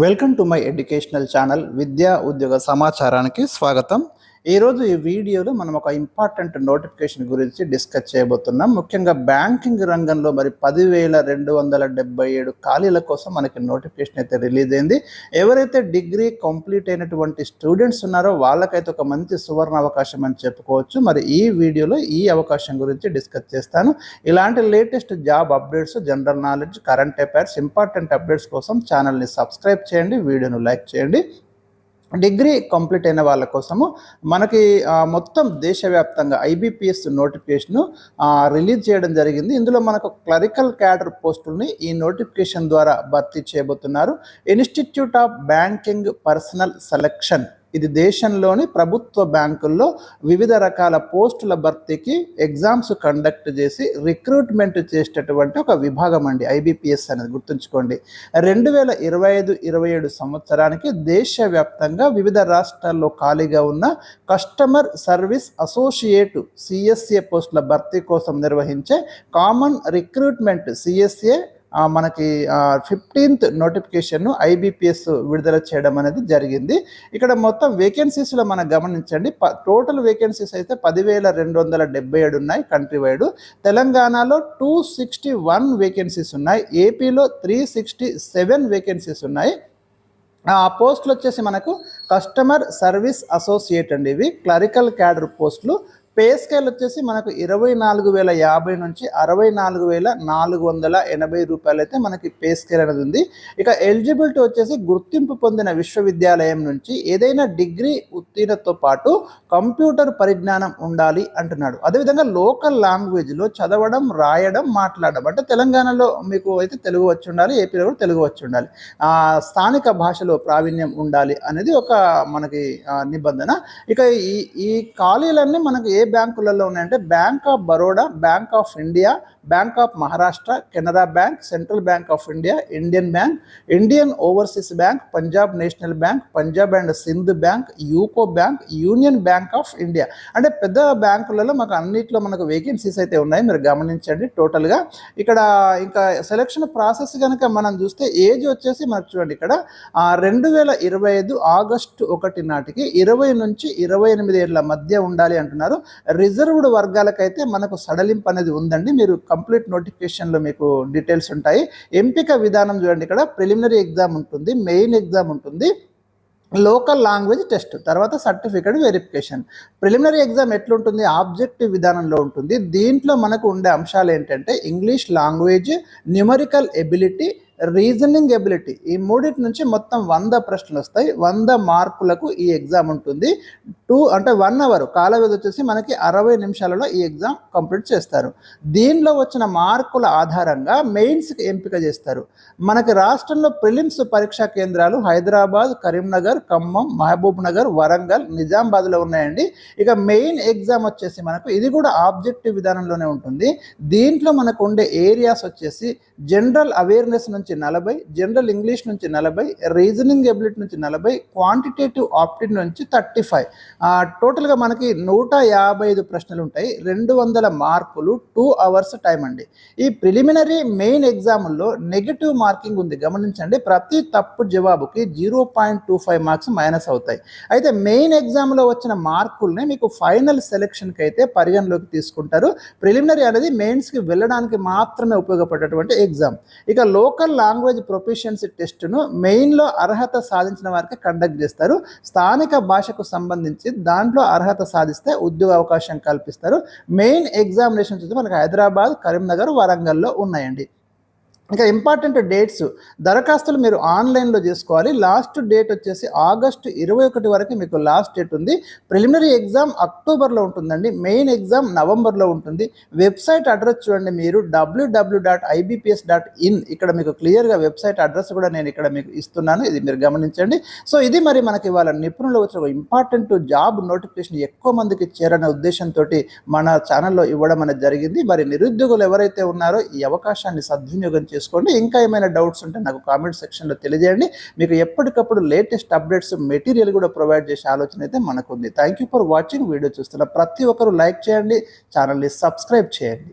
Welcome to my educational channel విద్యా ఉద్యోగ సమాచారానికి స్వాగతం. ఈరోజు ఈ వీడియోలో మనం ఒక ఇంపార్టెంట్ నోటిఫికేషన్ గురించి డిస్కస్ చేయబోతున్నాం. ముఖ్యంగా బ్యాంకింగ్ రంగంలో మరి 10,277 ఖాళీల కోసం మనకి నోటిఫికేషన్ అయితే రిలీజ్ అయింది. ఎవరైతే డిగ్రీ కంప్లీట్ అయినటువంటి స్టూడెంట్స్ ఉన్నారో వాళ్ళకైతే ఒక మంచి సువర్ణ అవకాశం అని చెప్పుకోవచ్చు. మరి ఈ వీడియోలో ఈ అవకాశం గురించి డిస్కస్ చేస్తాను. ఇలాంటి latest job updates, general knowledge, current affairs, important updates కోసం ఛానల్ని సబ్స్క్రైబ్ చేయండి, వీడియోను లైక్ చేయండి. డిగ్రీ కంప్లీట్ అయిన వాళ్ళ కోసము మనకి మొత్తం దేశవ్యాప్తంగా ఐబీపీఎస్ నోటిఫికేషను రిలీజ్ చేయడం జరిగింది. ఇందులో మనకు క్లరికల్ క్యాడర్ పోస్టుల్ని ఈ నోటిఫికేషన్ ద్వారా భర్తీ చేయబోతున్నారు. Institute of banking personal selection, ఇది దేశంలోని ప్రభుత్వ బ్యాంకుల్లో వివిధ రకాల పోస్టుల భర్తీకి ఎగ్జామ్స్ కండక్ట్ చేసి రిక్రూట్మెంట్ చేసేటటువంటి ఒక విభాగం అండి ఐబీపీఎస్ అనేది. గుర్తుంచుకోండి, 2025-27 సంవత్సరానికి దేశవ్యాప్తంగా వివిధ రాష్ట్రాల్లో ఖాళీగా ఉన్న కస్టమర్ సర్వీస్ అసోసియేట్ సిఎస్ఏ పోస్టుల భర్తీ కోసం నిర్వహించే కామన్ రిక్రూట్మెంట్ సిఎస్ఏ మనకి 15th నోటిఫికేషన్ను ఐబీపీఎస్ విడుదల చేయడం అనేది జరిగింది. ఇక్కడ మొత్తం వేకెన్సీస్లో మనం గమనించండి, టోటల్ వేకెన్సీస్ అయితే 10,277 ఉన్నాయి కంట్రీ వైడ్. తెలంగాణలో 261 వేకెన్సీస్ ఉన్నాయి, ఏపీలో 367 వేకెన్సీస్ ఉన్నాయి. ఆ పోస్టులు వచ్చేసి మనకు కస్టమర్ సర్వీస్ అసోసియేట్ అండి, ఇవి క్లరికల్ క్యాడర్ పోస్టులు. పే స్కేల్ వచ్చేసి మనకు 24,050 నుంచి 64,480 రూపాయలు అయితే మనకి పే స్కేల్ అనేది ఉంది. ఇక ఎలిజిబిలిటీ వచ్చేసి గుర్తింపు పొందిన విశ్వవిద్యాలయం నుంచి ఏదైనా డిగ్రీ ఉత్తీర్ణతో పాటు కంప్యూటర్ పరిజ్ఞానం ఉండాలి అంటున్నాడు. అదేవిధంగా లోకల్ లాంగ్వేజ్లో చదవడం, రాయడం, మాట్లాడడం, అంటే తెలంగాణలో మీకు అయితే తెలుగు వచ్చి ఉండాలి, ఏపీలో కూడా తెలుగు వచ్చి ఉండాలి, స్థానిక భాషలో ప్రావీణ్యం ఉండాలి అనేది ఒక మనకి నిబంధన. ఇక ఈ ఖాళీలన్నీ మనకు ఏ బ్యాంకులలో ఉన్నాయంటే bank of Baroda, bank of India, bank of Maharashtra, Canara bank, central bank of India, Indian bank, Indian overseas bank, Punjab national bank, Punjab and Sindh bank, UCO bank, union bank of India. అంటే పెద్ద బ్యాంకులలో మాకు అన్నిట్లో మనకు వేకెన్సీస్ అయితే ఉన్నాయి, మీరు గమనించండి టోటల్గా. ఇక్కడ ఇంకా సెలక్షన్ ప్రాసెస్ కనుక మనం చూస్తే ఏజ్ వచ్చేసి మనకు చూడండి, ఇక్కడ 2025 ఆగస్టు 1 నాటికి 20 నుంచి 28 ఏళ్ల మధ్య ఉండాలి అంటున్నారు. రిజర్వ్డ్ వర్గాలకైతే మనకు సడలింపు అనేది ఉందండి, మీరు కంప్లీట్ నోటిఫికేషన్లో మీకు డీటెయిల్స్ ఉంటాయి. ఎంపిక విధానం చూడండి, ఇక్కడ ప్రిలిమినరీ ఎగ్జామ్ ఉంటుంది, మెయిన్ ఎగ్జామ్ ఉంటుంది, లోకల్ లాంగ్వేజ్ టెస్ట్, తర్వాత సర్టిఫికేట్ వెరిఫికేషన్. ప్రిలిమినరీ ఎగ్జామ్ ఎట్లుంటుంది, ఆబ్జెక్టివ్ విధానంలో ఉంటుంది. దీంట్లో మనకు ఉండే అంశాలు ఏంటంటే English language, numerical ability, reasoning ability, ఈ మూడింటి నుంచి మొత్తం 100 ప్రశ్నలు వస్తాయి. 100 మార్కులకు ఈ ఎగ్జామ్ ఉంటుంది. 1 అవర్ కాల వ్యవధి వచ్చేసి మనకి 60 నిమిషాలలో ఈ ఎగ్జామ్ కంప్లీట్ చేస్తారు. దీనిలో వచ్చిన మార్కుల ఆధారంగా మెయిన్స్కి ఎంపిక చేస్తారు. మనకి రాష్ట్రంలో ప్రిలిమ్స్ పరీక్షా కేంద్రాలు హైదరాబాద్, కరీంనగర్, ఖమ్మం, మహబూబ్ నగర్, వరంగల్, నిజామాబాద్లో ఉన్నాయండి. ఇక మెయిన్ ఎగ్జామ్ వచ్చేసి మనకు ఇది కూడా ఆబ్జెక్టివ్ విధానంలోనే ఉంటుంది. దీంట్లో మనకు ఉండే ఏరియాస్ వచ్చేసి జనరల్ అవేర్నెస్ నుంచి 40, జనరల్ ఇంగ్లీష్ నుంచి 40, రీజనింగ్ ఎబిలిటీ నుంచి 40, క్వాంటిటేటివ్ ఆప్టిట్యూడ్ నుంచి 35. టోటల్గా మనకి 155 ప్రశ్నలు ఉంటాయి, 200 మార్కులు, 2 అవర్స్ టైం అండి. ఈ ప్రిలిమినరీ మెయిన్ ఎగ్జామ్లో నెగిటివ్ మార్కింగ్ ఉంది, గమనించండి. ప్రతి తప్పు జవాబుకి 0.25 మార్క్స్ మైనస్ అవుతాయి. అయితే మెయిన్ ఎగ్జామ్లో వచ్చిన మార్కుల్ని మీకు ఫైనల్ సెలెక్షన్కి అయితే పరిగణలోకి తీసుకుంటారు. ప్రిలిమినరీ అనేది మెయిన్స్కి వెళ్ళడానికి మాత్రమే ఉపయోగపడేటువంటి ఎగ్జామ్. ఇక లోకల్ లాంగ్వేజ్ ప్రొఫిషియన్సీ టెస్ట్ను మెయిన్లో అర్హత సాధించిన వారికి కండక్ట్ చేస్తారు. స్థానిక భాషకు సంబంధించి దాంట్లో అర్హత సాధిస్తే ఉద్యోగ అవకాశం కల్పిస్తారు. మెయిన్ ఎగ్జామినేషన్ వచ్చి మనకి హైదరాబాద్, కరీంనగర్, వరంగల్లో ఉన్నాయండి. ఇంకా ఇంపార్టెంట్ డేట్స్, దరఖాస్తులు మీరు ఆన్లైన్లో చేసుకోవాలి. లాస్ట్ డేట్ వచ్చేసి ఆగస్టు 21 వరకు మీకు లాస్ట్ డేట్ ఉంది. ప్రిలిమినరీ ఎగ్జామ్ అక్టోబర్లో ఉంటుందండి, మెయిన్ ఎగ్జామ్ నవంబర్లో ఉంటుంది. వెబ్సైట్ అడ్రస్ చూడండి మీరు www.ibps.in, ఇక్కడ మీకు క్లియర్గా వెబ్సైట్ అడ్రస్ కూడా నేను ఇక్కడ మీకు ఇస్తున్నాను, ఇది మీరు గమనించండి. సో ఇది మరి మనకి ఇవాళ నిపుణులు వచ్చిన ఒక ఇంపార్టెంట్ జాబ్ నోటిఫికేషన్ ఎక్కువ మందికి చేరనే ఉద్దేశంతో మన ఛానల్లో ఇవ్వడం అనేది జరిగింది. మరి నిరుద్యోగులు ఎవరైతే ఉన్నారో ఈ అవకాశాన్ని సద్వినియోగం చేసుకోండి. ఇంకా ఏమైనా డౌట్స్ ఉంటే నాకు కామెంట్ సెక్షన్లో తెలియజేయండి. మీకు ఎప్పటికప్పుడు లేటెస్ట్ అప్డేట్స్, మెటీరియల్ కూడా ప్రొవైడ్ చేసే ఆలోచన అయితే మనకు ఉంది. Thank you for watching. Video చూస్తున్న ప్రతి ఒక్కరూ లైక్ చేయండి, ఛానల్ని సబ్స్క్రైబ్ చేయండి.